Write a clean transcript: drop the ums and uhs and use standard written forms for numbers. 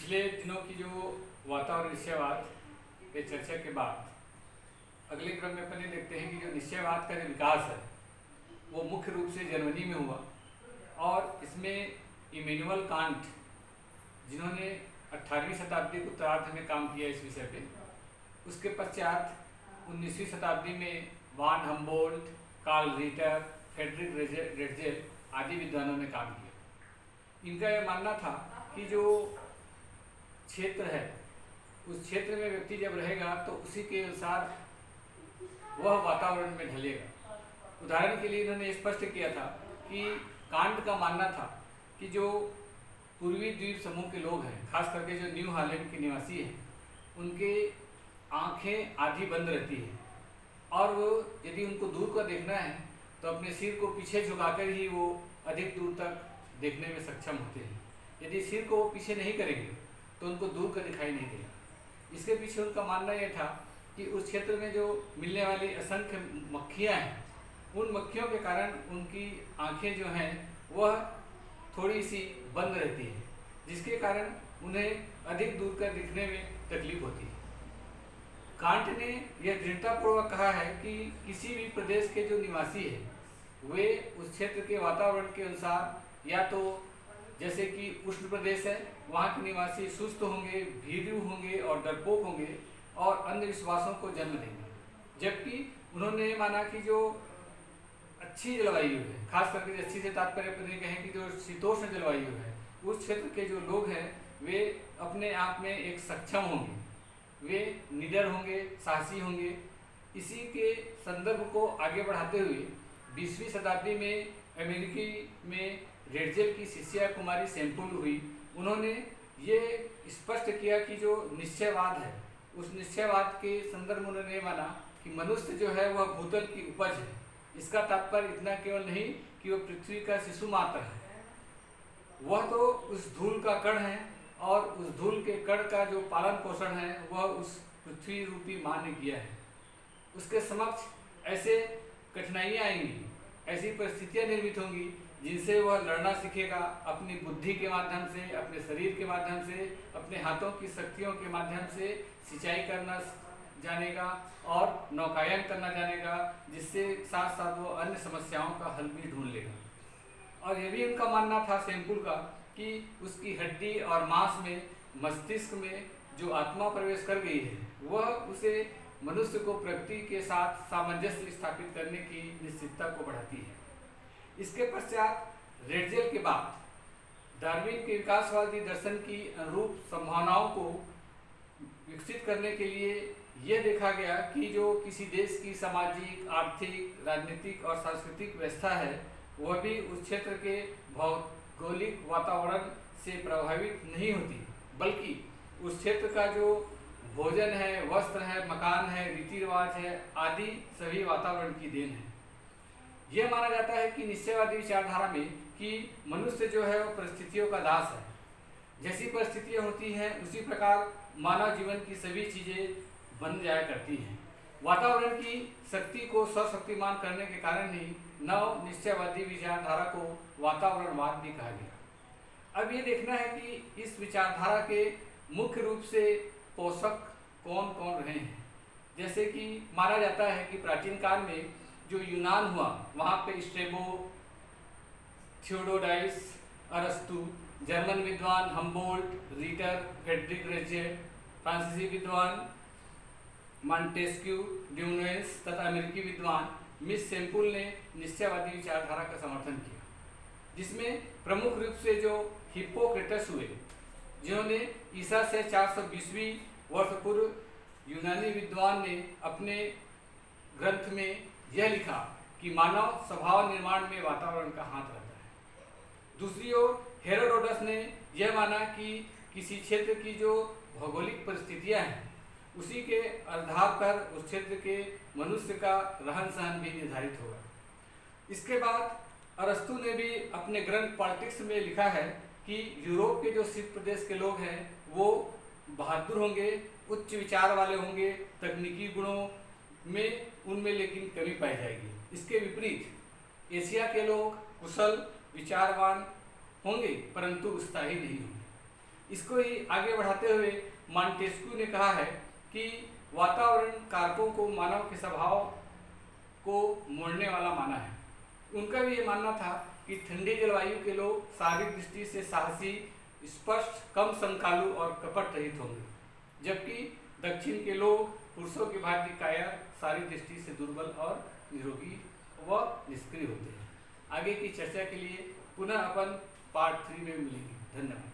पिछले दिनों की जो वातावरण निश्चयवाद पे चर्चा के बाद अगले क्रम में अपने देखते हैं कि जो निश्चयवाद का जो विकास है वो मुख्य रूप से जर्मनी में हुआ और इसमें इमैनुअल कांट, जिन्होंने 18वीं शताब्दी के उत्तरार्ध में काम किया इस विषय पे, उसके पश्चात 19वीं शताब्दी में von Humboldt, Carl Ritter, Friedrich Ratzel आदि विद्वानों ने काम किया। इनका यह मानना था कि जो क्षेत्र है उस क्षेत्र में व्यक्ति जब रहेगा तो उसी के अनुसार वह वातावरण में ढलेगा। उदाहरण के लिए इन्होंने स्पष्ट किया था कि कांट का मानना था कि जो पूर्वी द्वीप समूह के लोग हैं, खास करके जो न्यू हॉलैंड के निवासी हैं, उनके आंखें आधी बंद रहती हैं और वो यदि उनको दूर का देखना है तो अपने सिर को पीछे झुकाकर ही वो अधिक दूर तक देखने में सक्षम होते हैं। यदि सिर को वो पीछे नहीं करेंगे तो उनको दूर का दिखाई नहीं देगा। इसके पीछे उनका मानना यह था कि उस क्षेत्र में जो मिलने वाली असंख्य मक्खियाँ हैं, उन मक्खियों के कारण उनकी आंखें जो हैं वह थोड़ी सी बंद रहती है, जिसके कारण उन्हें अधिक दूर का दिखने में तकलीफ होती है। कांट ने यह दृढ़तापूर्वक कहा है कि किसी भी प्रदेश के जो निवासी है वे उस क्षेत्र के वातावरण के अनुसार, या तो जैसे कि उष्ण प्रदेश है वहाँ के निवासी सुस्त होंगे, भीरू होंगे और डरपोक होंगे और अंधविश्वासों को जन्म देंगे। जबकि उन्होंने माना कि जो अच्छी जलवायु है, खास करके अच्छी से तात्पर्य अपने कहें कि जो शीतोष्ण जलवायु है, उस क्षेत्र के जो लोग हैं वे अपने आप में एक सक्षम होंगे, वे निडर होंगे, साहसी होंगे। इसी के संदर्भ को आगे बढ़ाते हुए 20वीं शताब्दी में अमेरिकी में रेटजेल की शिष्या कुमारी सेम्पुल हुई। उन्होंने ये स्पष्ट किया कि जो निश्चयवाद है उस निश्चयवाद के संदर्भ में उन्होंने माना कि मनुष्य जो है वह भूतल की उपज है। इसका तात्पर्य इतना केवल नहीं कि वह पृथ्वी का शिशु मात्र है, वह तो उस धूल का कण है और उस धूल के कण का जो पालन पोषण है वह उस पृथ्वी रूपी माँ ने किया है। उसके समक्ष ऐसे कठिनाइयाँ आएंगी, ऐसी परिस्थितियाँ निर्मित होंगी जिनसे वह लड़ना सीखेगा, अपनी बुद्धि के माध्यम से, अपने शरीर के माध्यम से, अपने हाथों की शक्तियों के माध्यम से सिंचाई करना जानेगा और नौकायन करना जानेगा, जिससे साथ साथ वो अन्य समस्याओं का हल भी ढूंढ लेगा। और यह भी उनका मानना था सेम्पुल का कि उसकी हड्डी और मांस में, मस्तिष्क में जो आत्मा प्रवेश कर गई है वह उसे मनुष्य को प्रकृति के साथ सामंजस्य स्थापित करने की निश्चितता को बढ़ाती है। इसके पश्चात रेटजेल के बाद डार्विन के विकासवादी दर्शन की अनुरूप संभावनाओं को विकसित करने के लिए यह देखा गया कि जो किसी देश की सामाजिक, आर्थिक, राजनीतिक और सांस्कृतिक व्यवस्था है वह भी उस क्षेत्र के भौगोलिक वातावरण से प्रभावित नहीं होती, बल्कि उस क्षेत्र का जो भोजन है, वस्त्र है, मकान है, रीति रिवाज है आदि सभी वातावरण की देन है। यह माना जाता है कि निश्चयवादी विचारधारा में कि मनुष्य जो है वो परिस्थितियों का दास है। जैसी परिस्थितियाँ होती हैं उसी प्रकार मानव जीवन की सभी चीज़ें बन जाया करती हैं। वातावरण की शक्ति को सशक्तिमान करने के कारण ही नव निश्चयवादी विचारधारा को वातावरणवाद भी कहा गया। अब ये देखना है कि इस विचारधारा के मुख्य रूप से पोषक कौन कौन रहे हैं। जैसे कि माना जाता है कि प्राचीन काल में जो यूनान हुआ वहाँ पे स्ट्रेबो, थियोडोडाइस, अरस्तु, जर्मन विद्वान हम्बोल्ट, रीटर, फ्रेडरिक रेटजेल, फ्रांसीसी विद्वान मॉन्टेस्क्यू, ड्यूनेस तथा अमेरिकी विद्वान मिस सेम्पुल ने निश्चयवादी विचारधारा का समर्थन किया, जिसमें प्रमुख रूप से जो हिप्पोक्रेटस हुए, जिन्होंने ईसा से 420वीं वर्ष पूर्व यूनानी विद्वान ने अपने ग्रंथ में यह लिखा कि मानव स्वभाव निर्माण में वातावरण का हाथ रहता है। दूसरी ओर हेरोडोटस ने यह माना कि किसी क्षेत्र की जो भौगोलिक परिस्थितियां हैं उसी के आधार पर उस क्षेत्र के मनुष्य का रहन सहन भी निर्धारित होगा। इसके बाद अरस्तु ने भी अपने ग्रंथ पॉलिटिक्स में लिखा है कि यूरोप के जो शीत प्रदेश के लोग हैं वो बहादुर होंगे, उच्च विचार वाले होंगे, तकनीकी गुणों में उनमें लेकिन कमी पाई जाएगी। इसके विपरीत एशिया के लोग कुशल, विचारवान होंगे परंतु उत्साही नहीं होंगे। इसको ही आगे बढ़ाते हुए मॉन्टेस्क्यू ने कहा है कि वातावरण कारकों को मानव के स्वभाव को मोड़ने वाला माना है। उनका भी ये मानना था कि ठंडी जलवायु के लोग शारीरिक दृष्टि से साहसी, स्पष्ट, कम संकालु और कपट रहित होंगे, जबकि दक्षिण के लोग पुरुषों की भांति काया, शारीरिक दृष्टि से दुर्बल और निरोगी व निष्क्रिय होते हैं। आगे की चर्चा के लिए पुनः अपन पार्ट 3 में मिलेंगे। धन्यवाद।